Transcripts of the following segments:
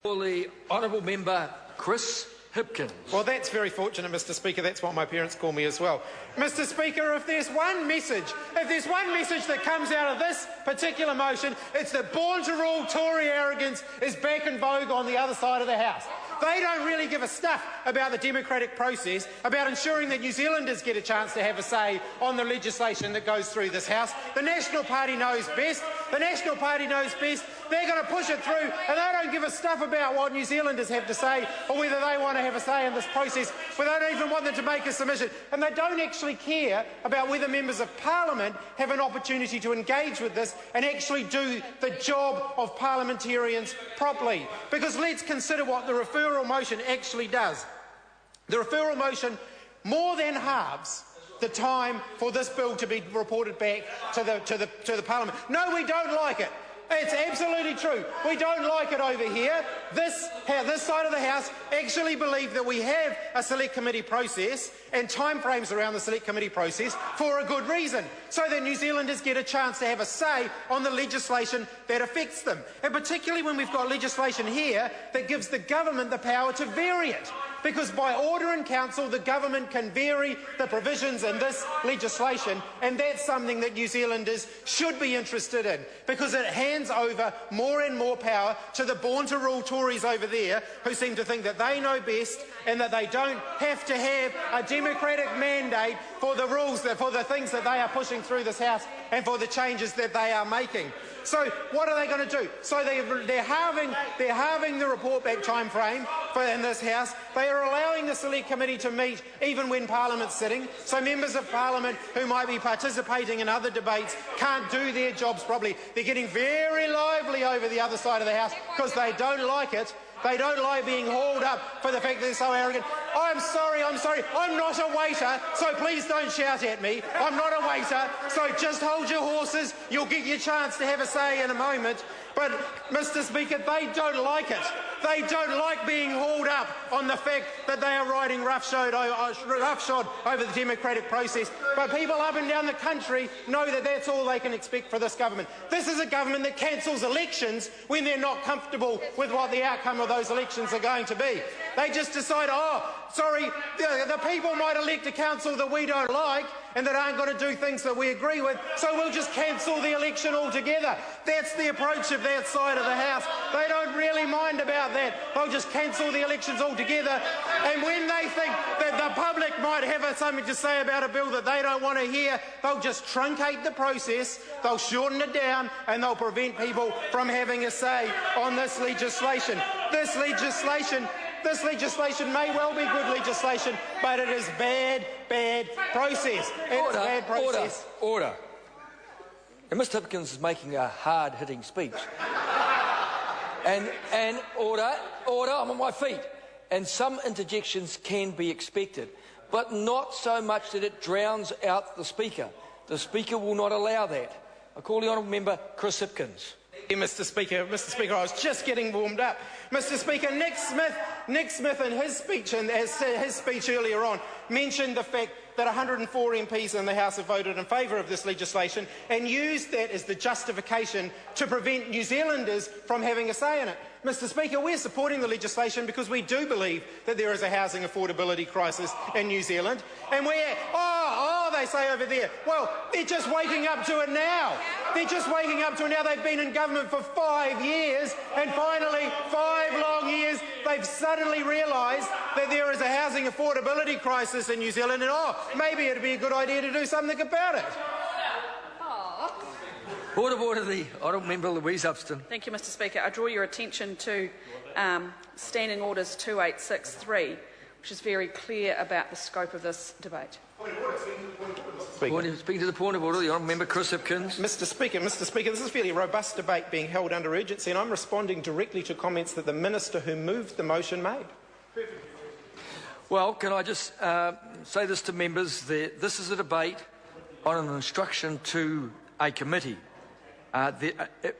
For the honourable member Chris Hipkins. Well, that's very fortunate, Mr. Speaker. That's what my parents call me as well. Mr. Speaker, if there's one message that comes out of this particular motion, it's that born-to-rule Tory arrogance is back in vogue on the other side of the House. They don't really give a stuff about the democratic process, about ensuring that New Zealanders get a chance to have a say on the legislation that goes through this House. The National Party knows best. The National Party knows best. They're going to push it through, and they don't give a stuff about what New Zealanders have to say or whether they want to have a say in this process. But they don't even want them to make a submission. And they don't actually care about whether members of Parliament have an opportunity to engage with this and actually do the job of parliamentarians properly. Because let's consider what the referral motion actually does. The referral motion more than halves the time for this bill to be reported back to the Parliament. No, we don't like it. It's absolutely true. We don't like it over here. This side of the House actually believe that we have a select committee process and timeframes around the select committee process for a good reason, so that New Zealanders get a chance to have a say on the legislation that affects them. And particularly when we've got legislation here that gives the government the power to vary it. Because by order in council, the government can vary the provisions in this legislation, and that's something that New Zealanders should be interested in, because it hands over more and more power to the born-to-rule Tories over there, who seem to think that they know best and that they don't have to have a democratic mandate for the rules, for the things that they are pushing through this House and for the changes that they are making. So what are they going to do? So they're halving the report back time frame in this House. They are allowing the select committee to meet even when Parliament's sitting. So members of Parliament who might be participating in other debates can't do their jobs properly. They're getting very lively over the other side of the House because they don't like it. They don't like being hauled up for the fact that they're so arrogant. I'm sorry. I'm not a waiter, so please don't shout at me. I'm not a waiter, so just hold your horses. You'll get your chance to have a say in a moment. But, Mr. Speaker, they don't like it. They don't like being hauled up on the fact that they are riding roughshod over the democratic process. But people up and down the country know that that's all they can expect for this government. This is a government that cancels elections when they're not comfortable with what the outcome of those elections are going to be. They just decide, the people might elect a council that we don't like and that aren't going to do things that we agree with, so we'll just cancel the election altogether. That's the approach of that side of the House. They don't really mind about that. They'll just cancel the elections altogether. And when they think that the public might have something to say about a bill that they don't want to hear, they'll just truncate the process, they'll shorten it down, and they'll prevent people from having a say on this legislation. This legislation may well be good legislation, but it is bad process. It's bad process. Order. And Mr. Hipkins is making a hard-hitting speech. and order, I'm on my feet. And some interjections can be expected, but not so much that it drowns out the Speaker. The Speaker will not allow that. I call the honourable member Chris Hipkins. Mr. Speaker, I was just getting warmed up. Mr. Speaker, Nick Smith in his speech earlier on mentioned the fact that 104 MPs in the House have voted in favour of this legislation and used that as the justification to prevent New Zealanders from having a say in it. Mr. Speaker, we're supporting the legislation because we do believe that there is a housing affordability crisis in New Zealand. And they say over there, well, they're just waking up to it now. They're just waking up to it now. They've been in government for 5 years, and finally, 5 long years, they've suddenly realised that there is a housing affordability crisis in New Zealand, and maybe it'd be a good idea to do something about it. Order, the honourable member Louise Upston. Thank you, Mr. Speaker. I draw your attention to Standing Orders 2863, which is very clear about the scope of this debate. Speaking to the point of order, the honourable member Chris Hipkins. Mr. Speaker, this is a fairly robust debate being held under urgency, and I'm responding directly to comments that the minister who moved the motion made. Well, can I just say this to members? This is a debate on an instruction to a committee, a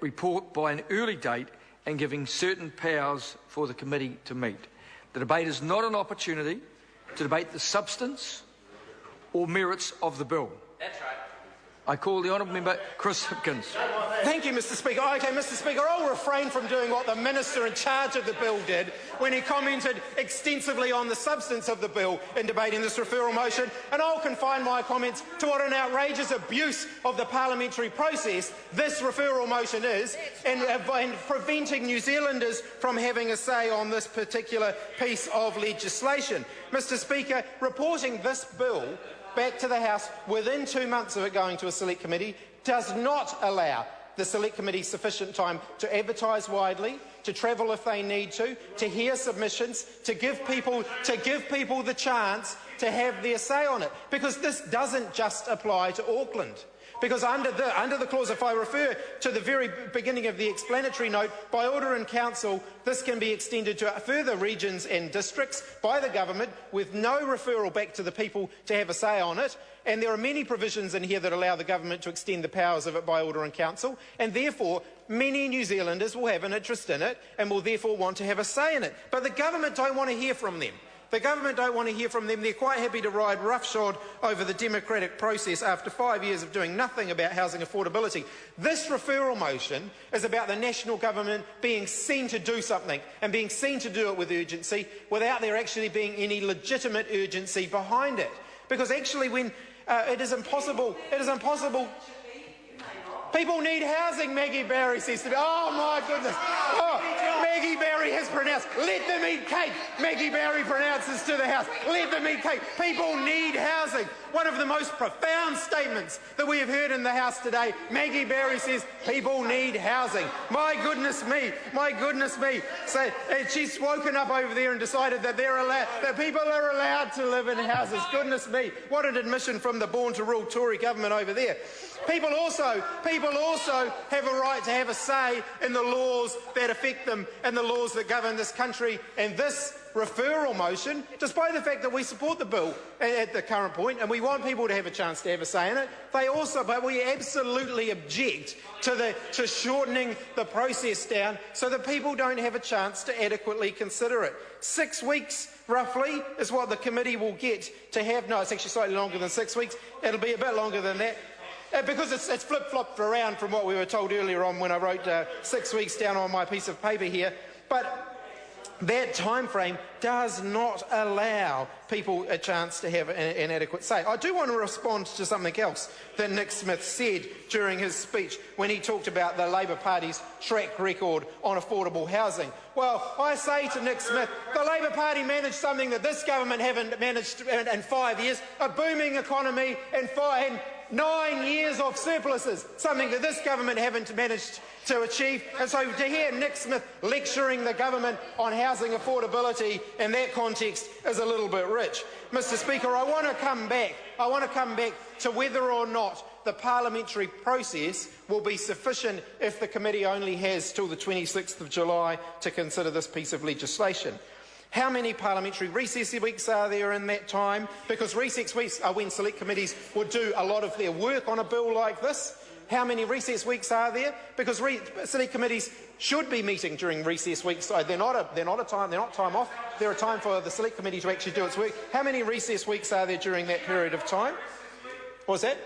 report by an early date and giving certain powers for the committee to meet. The debate is not an opportunity to debate the substance or merits of the bill. That's right. I call the honourable member Chris Hipkins. Thank you, Mr. Speaker. OK, Mr. Speaker, I'll refrain from doing what the Minister in charge of the bill did when he commented extensively on the substance of the bill in debating this referral motion, and I'll confine my comments to what an outrageous abuse of the parliamentary process this referral motion is in preventing New Zealanders from having a say on this particular piece of legislation. Mr. Speaker, reporting this bill back to the House within 2 months of it going to a select committee does not allow the select committee sufficient time to advertise widely, to travel if they need to hear submissions, to give people the chance to have their say on it. Because this doesn't just apply to Auckland. Because under the clause, if I refer to the very beginning of the explanatory note, by order in council, this can be extended to further regions and districts by the government with no referral back to the people to have a say on it. And there are many provisions in here that allow the government to extend the powers of it by order in council, and therefore many New Zealanders will have an interest in it and will therefore want to have a say in it. But the government don't want to hear from them. The government don't want to hear from them. They're quite happy to ride roughshod over the democratic process after 5 years of doing nothing about housing affordability. This referral motion is about the national government being seen to do something and being seen to do it with urgency without there actually being any legitimate urgency behind it. Because actually when it is impossible. People need housing, Maggie Barry says to me. Oh, my goodness. Oh, Maggie Barry has pronounced, let them eat cake. Maggie Barry pronounces to the House, let them eat cake. People need housing. One of the most profound statements that we have heard in the House today, Maggie Barry says, people need housing. My goodness me. So she's woken up over there and decided that that people are allowed to live in houses. Goodness me. What an admission from the born-to-rule Tory government over there. People also have a right to have a say in the laws that affect them and the laws that govern this country. And this referral motion, despite the fact that we support the bill at the current point and we want people to have a chance to have a say in it, but we absolutely object to shortening the process down so that people don't have a chance to adequately consider it. 6 weeks, roughly, is what the committee will get to have. No, it's actually slightly longer than 6 weeks. It'll be a bit longer than that. Because it's flip-flopped around from what we were told earlier on when I wrote 6 weeks down on my piece of paper here. But that time frame does not allow people a chance to have an adequate say. I do want to respond to something else that Nick Smith said during his speech when he talked about the Labour Party's track record on affordable housing. Well, I say to Nick Smith, the Labour Party managed something that this government haven't managed in 5 years, a booming economy and 9 years of surpluses, something that this government haven't managed to achieve. And so to hear Nick Smith lecturing the government on housing affordability in that context is a little bit rich. Mr. Speaker, I want to come back to whether or not the parliamentary process will be sufficient if the committee only has till the 26th of July to consider this piece of legislation. How many parliamentary recess weeks are there in that time? Because recess weeks are when select committees would do a lot of their work on a bill like this. How many recess weeks are there? Because select committees should be meeting during recess weeks. So they're not time off. They're a time for the select committee to actually do its work. How many recess weeks are there during that period of time? What was that?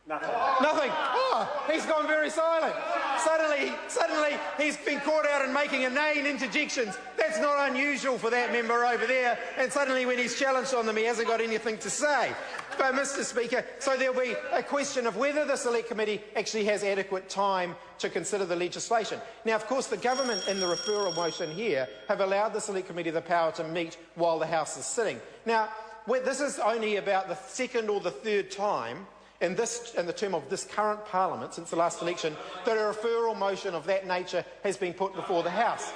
Nothing. Oh, he's gone very silent. Suddenly he's been caught out in making inane interjections. That's not unusual for that member over there. And suddenly when he's challenged on them, he hasn't got anything to say. But, Mr. Speaker, so there'll be a question of whether the Select Committee actually has adequate time to consider the legislation. Now, of course, the government in the referral motion here have allowed the Select Committee the power to meet while the House is sitting. Now, this is only about the second or the third time in the term of this current Parliament, since the last election, that a referral motion of that nature has been put before the House.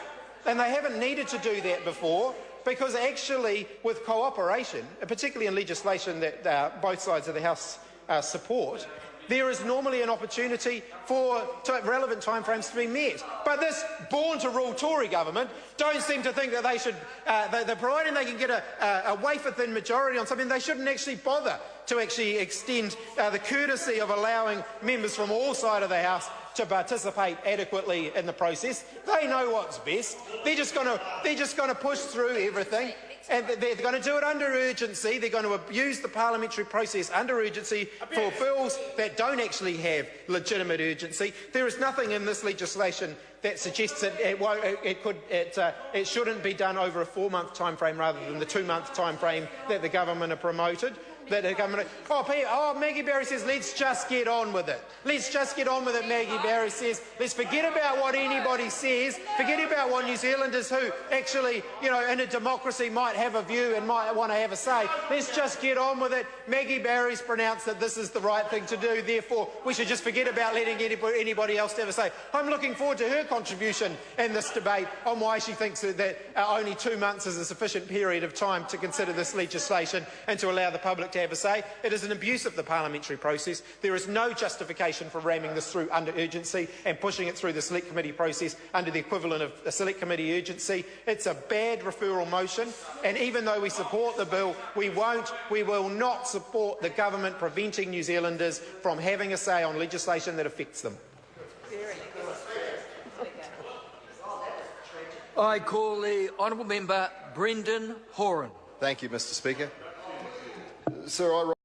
And they haven't needed to do that before, because actually, with cooperation, particularly in legislation that both sides of the House support, there is normally an opportunity for relevant timeframes to be met. But this born-to-rule Tory government don't seem to think that they should, providing they can get a wafer-thin majority on something, they shouldn't actually bother to actually extend the courtesy of allowing members from all sides of the House to participate adequately in the process. They know what's best. They're just going to push through everything. and they're going to do it under urgency. They're going to abuse the parliamentary process under urgency for bills that don't actually have legitimate urgency. There is nothing in this legislation that suggests that it shouldn't be done over a 4-month time frame rather than the 2-month time frame that the government have promoted. Maggie Barry says, let's just get on with it. Let's just get on with it, Maggie Barry says. Let's forget about what anybody says. Forget about what New Zealanders who actually, in a democracy might have a view and might want to have a say. Let's just get on with it. Maggie Barry's pronounced that this is the right thing to do. Therefore, we should just forget about letting anybody else have a say. I'm looking forward to her contribution in this debate on why she thinks that only 2 months is a sufficient period of time to consider this legislation and to allow the public to have a say. It is an abuse of the parliamentary process. There is no justification for ramming this through under urgency and pushing it through the select committee process under the equivalent of a select committee urgency. It's a bad referral motion, and even though we support the bill, we will not support the government preventing New Zealanders from having a say on legislation that affects them. I call the honourable member Brendan Horan. Thank you, Mr. Speaker. Sir,